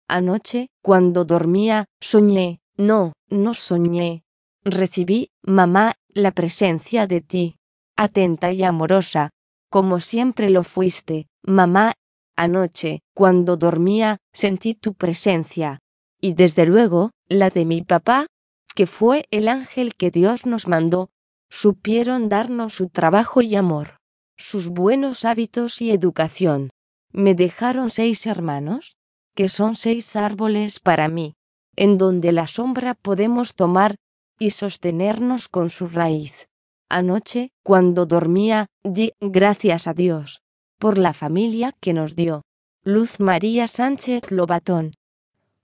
Anoche, cuando dormía, soñé, no soñé. Recibí, mamá, la presencia de ti. Atenta y amorosa, como siempre lo fuiste, mamá. Anoche, cuando dormía, sentí tu presencia. Y desde luego, la de mi papá, que fue el ángel que Dios nos mandó. Supieron darnos su trabajo y amor, sus buenos hábitos y educación. Me dejaron 6 hermanos, que son 6 árboles para mí, en donde la sombra podemos tomar y sostenernos con su raíz. Anoche, cuando dormía, di gracias a Dios por la familia que nos dio. Luz María Sánchez Lobatón.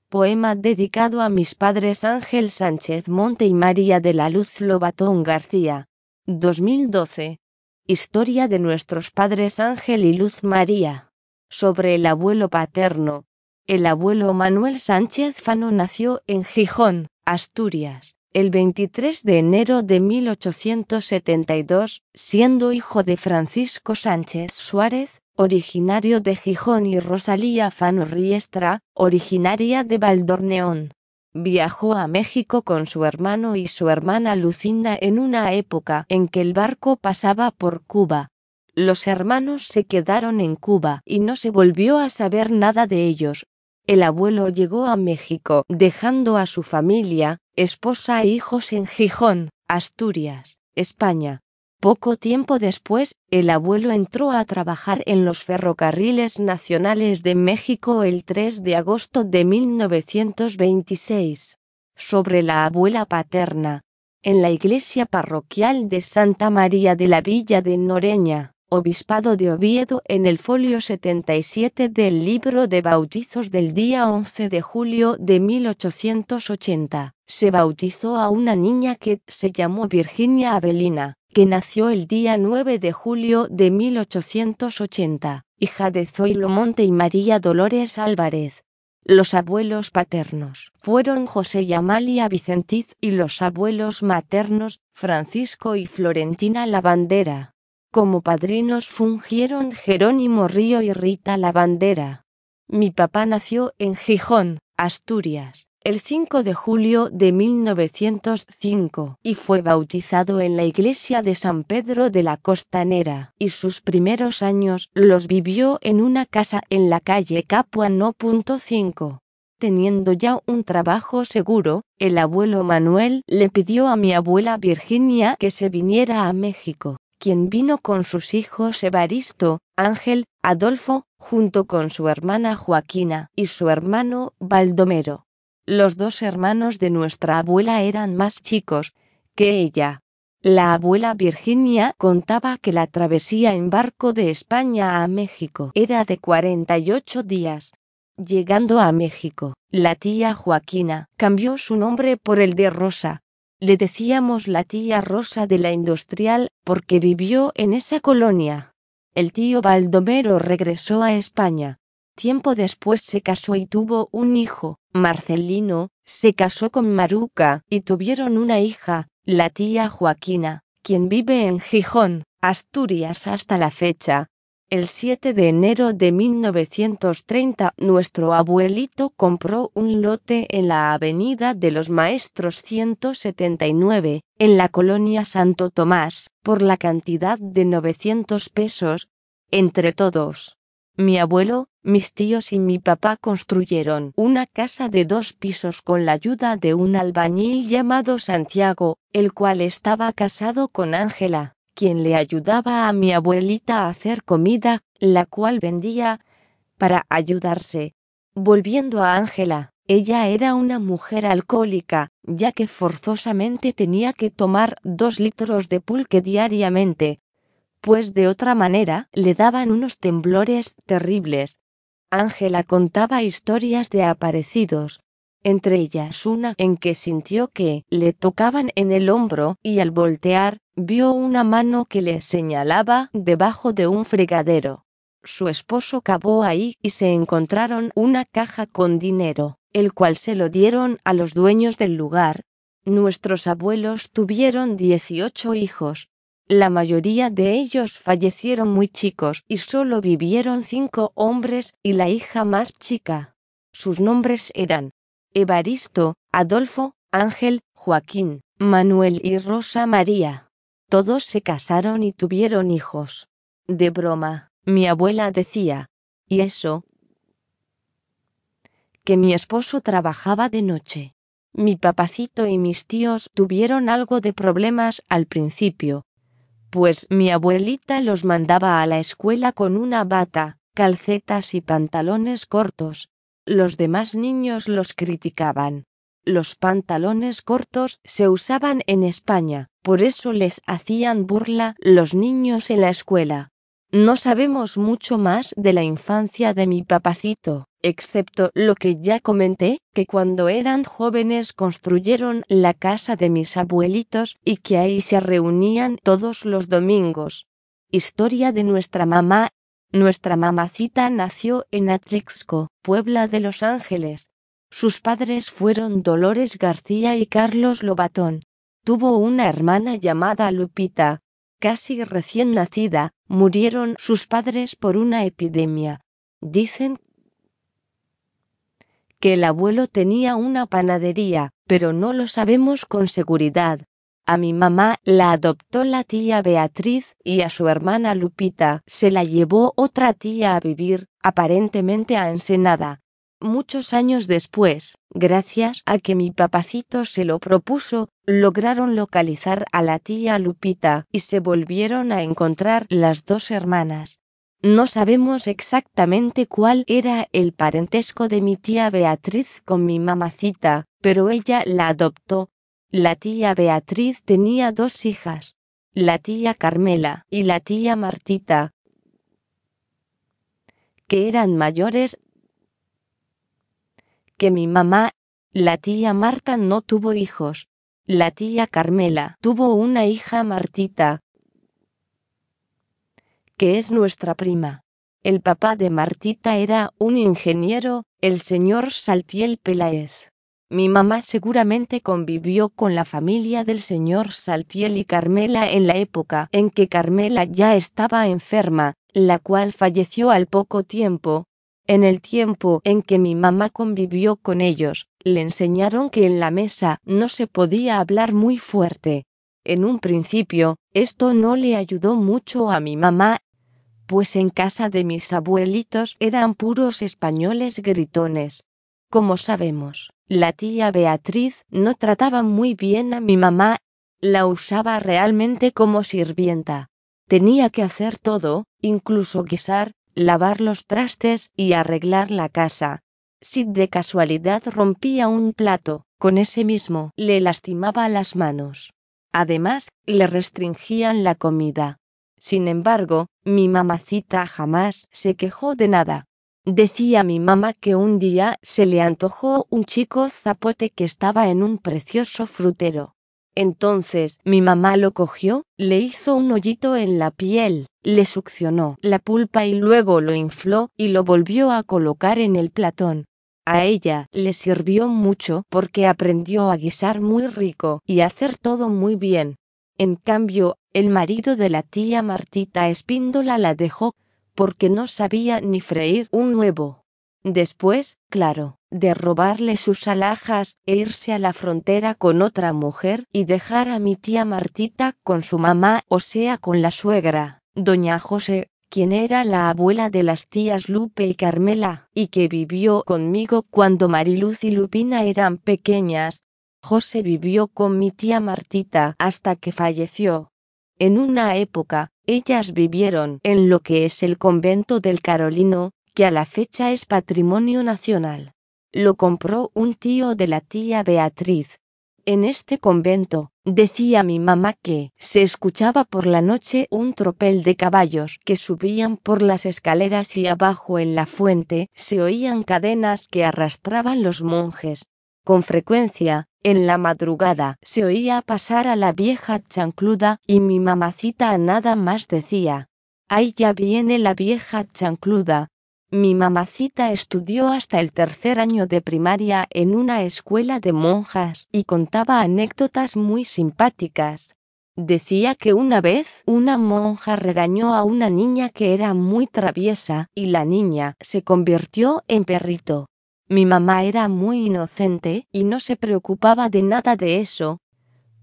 Poema dedicado a mis padres Ángel Sánchez Monte y María de la Luz Lobatón García. 2012. Historia de nuestros padres Ángel y Luz María. Sobre el abuelo paterno. El abuelo Manuel Sánchez Fano nació en Gijón, Asturias, el 23 de enero de 1872, siendo hijo de Francisco Sánchez Suárez, originario de Gijón, y Rosalía Fano Riestra, originaria de Valdorneón. Viajó a México con su hermano y su hermana Lucinda en una época en que el barco pasaba por Cuba. Los hermanos se quedaron en Cuba y no se volvió a saber nada de ellos. El abuelo llegó a México dejando a su familia, esposa e hijos en Gijón, Asturias, España. Poco tiempo después, el abuelo entró a trabajar en los ferrocarriles nacionales de México el 3 de agosto de 1926. Sobre la abuela paterna. En la iglesia parroquial de Santa María de la Villa de Noreña, Obispado de Oviedo, en el folio 77 del libro de bautizos del día 11 de julio de 1880, se bautizó a una niña que se llamó Virginia Avelina, que nació el día 9 de julio de 1880, hija de Zoilo Monte y María Dolores Álvarez. Los abuelos paternos fueron José y Amalia Vicentiz, y los abuelos maternos, Francisco y Florentina Lavandera. Como padrinos fungieron Jerónimo Río y Rita Lavandera. Mi papá nació en Gijón, Asturias, el 5 de julio de 1905, y fue bautizado en la iglesia de San Pedro de la Costanera, y sus primeros años los vivió en una casa en la calle Capua No. 5. Teniendo ya un trabajo seguro, el abuelo Manuel le pidió a mi abuela Virginia que se viniera a México, quien vino con sus hijos Evaristo, Ángel, Adolfo, junto con su hermana Joaquina y su hermano Baldomero. Los 2 hermanos de nuestra abuela eran más chicos que ella. La abuela Virginia contaba que la travesía en barco de España a México era de 48 días. Llegando a México, la tía Joaquina cambió su nombre por el de Rosa. Le decíamos la tía Rosa de la Industrial, porque vivió en esa colonia. El tío Baldomero regresó a España. Tiempo después se casó y tuvo un hijo, Marcelino. Se casó con Maruca y tuvieron una hija, la tía Joaquina, quien vive en Gijón, Asturias hasta la fecha. El 7 de enero de 1930, nuestro abuelito compró un lote en la Avenida de los Maestros 179, en la colonia Santo Tomás, por la cantidad de 900 pesos. Entre todos, mi abuelo, mis tíos y mi papá construyeron una casa de 2 pisos con la ayuda de un albañil llamado Santiago, el cual estaba casado con Ángela, quien le ayudaba a mi abuelita a hacer comida, la cual vendía para ayudarse. Volviendo a Ángela, ella era una mujer alcohólica, ya que forzosamente tenía que tomar 2 litros de pulque diariamente, pues de otra manera le daban unos temblores terribles. Ángela contaba historias de aparecidos, entre ellas una en que sintió que le tocaban en el hombro y al voltear, vio una mano que le señalaba debajo de un fregadero. Su esposo cavó ahí y se encontraron una caja con dinero, el cual se lo dieron a los dueños del lugar. Nuestros abuelos tuvieron 18 hijos. La mayoría de ellos fallecieron muy chicos y solo vivieron 5 hombres y la hija más chica. Sus nombres eran Evaristo, Adolfo, Ángel, Joaquín, Manuel y Rosa María. Todos se casaron y tuvieron hijos. De broma, mi abuela decía, ¿y eso? Que mi esposo trabajaba de noche. Mi papacito y mis tíos tuvieron algo de problemas al principio, pues mi abuelita los mandaba a la escuela con una bata, calcetas y pantalones cortos. Los demás niños los criticaban. Los pantalones cortos se usaban en España, por eso les hacían burla los niños en la escuela. No sabemos mucho más de la infancia de mi papacito, excepto lo que ya comenté, que cuando eran jóvenes construyeron la casa de mis abuelitos y que ahí se reunían todos los domingos. Historia de nuestra mamá. Nuestra mamacita nació en Atlixco, Puebla de Los Ángeles. Sus padres fueron Dolores García y Carlos Lobatón. Tuvo una hermana llamada Lupita. Casi recién nacida, murieron sus padres por una epidemia. Dicen que el abuelo tenía una panadería, pero no lo sabemos con seguridad. A mi mamá la adoptó la tía Beatriz y a su hermana Lupita se la llevó otra tía a vivir, aparentemente a Ensenada. Muchos años después, gracias a que mi papacito se lo propuso, lograron localizar a la tía Lupita y se volvieron a encontrar las dos hermanas. No sabemos exactamente cuál era el parentesco de mi tía Beatriz con mi mamacita, pero ella la adoptó. La tía Beatriz tenía dos hijas, la tía Carmela y la tía Martita, que eran mayores que mi mamá. La tía Marta no tuvo hijos. La tía Carmela tuvo una hija, Martita, que es nuestra prima. El papá de Martita era un ingeniero, el señor Saltiel Peláez. Mi mamá seguramente convivió con la familia del señor Saltiel y Carmela en la época en que Carmela ya estaba enferma, la cual falleció al poco tiempo. En el tiempo en que mi mamá convivió con ellos, le enseñaron que en la mesa no se podía hablar muy fuerte. En un principio, esto no le ayudó mucho a mi mamá, pues en casa de mis abuelitos eran puros españoles gritones. Como sabemos, la tía Beatriz no trataba muy bien a mi mamá, la usaba realmente como sirvienta. Tenía que hacer todo, incluso guisar, lavar los trastes y arreglar la casa. Si de casualidad rompía un plato, con ese mismo le lastimaba las manos. Además, le restringían la comida. Sin embargo, mi mamacita jamás se quejó de nada. Decía mi mamá que un día se le antojó un chico zapote que estaba en un precioso frutero. Entonces mi mamá lo cogió, le hizo un hoyito en la piel, le succionó la pulpa y luego lo infló y lo volvió a colocar en el platón. A ella le sirvió mucho porque aprendió a guisar muy rico y a hacer todo muy bien. En cambio, el marido de la tía Martita Espíndola la dejó porque no sabía ni freír un huevo. Después, claro, de robarle sus alhajas e irse a la frontera con otra mujer y dejar a mi tía Martita con su mamá, o sea con la suegra, doña José, quien era la abuela de las tías Lupe y Carmela, y que vivió conmigo cuando Mariluz y Lupina eran pequeñas. José vivió con mi tía Martita hasta que falleció. En una época, ellas vivieron en lo que es el convento del Carolino, que a la fecha es patrimonio nacional. Lo compró un tío de la tía Beatriz. En este convento, decía mi mamá que se escuchaba por la noche un tropel de caballos que subían por las escaleras y abajo en la fuente se oían cadenas que arrastraban los monjes. Con frecuencia, en la madrugada se oía pasar a la vieja chancluda y mi mamacita nada más decía: «Ahí ya viene la vieja chancluda». Mi mamacita estudió hasta el tercer año de primaria en una escuela de monjas y contaba anécdotas muy simpáticas. Decía que una vez una monja regañó a una niña que era muy traviesa y la niña se convirtió en perrito. Mi mamá era muy inocente y no se preocupaba de nada de eso,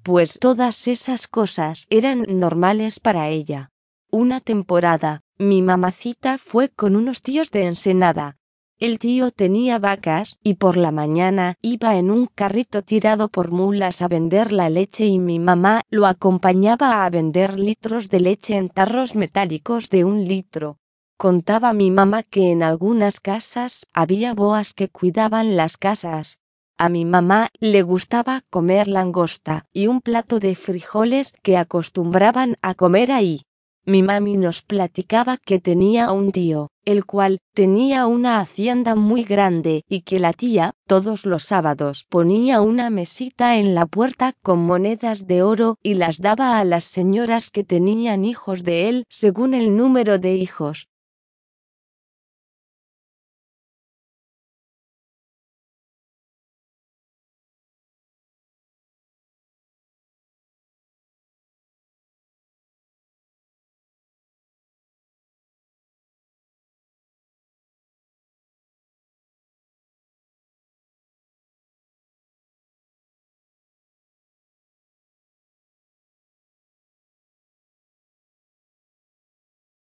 pues todas esas cosas eran normales para ella. Una temporada, mi mamacita fue con unos tíos de Ensenada. El tío tenía vacas y por la mañana iba en un carrito tirado por mulas a vender la leche y mi mamá lo acompañaba a vender litros de leche en tarros metálicos de 1 litro. Contaba mi mamá que en algunas casas había boas que cuidaban las casas. A mi mamá le gustaba comer langosta y un plato de frijoles que acostumbraban a comer ahí. Mi mami nos platicaba que tenía un tío, el cual tenía una hacienda muy grande y que la tía, todos los sábados, ponía una mesita en la puerta con monedas de oro y las daba a las señoras que tenían hijos de él según el número de hijos.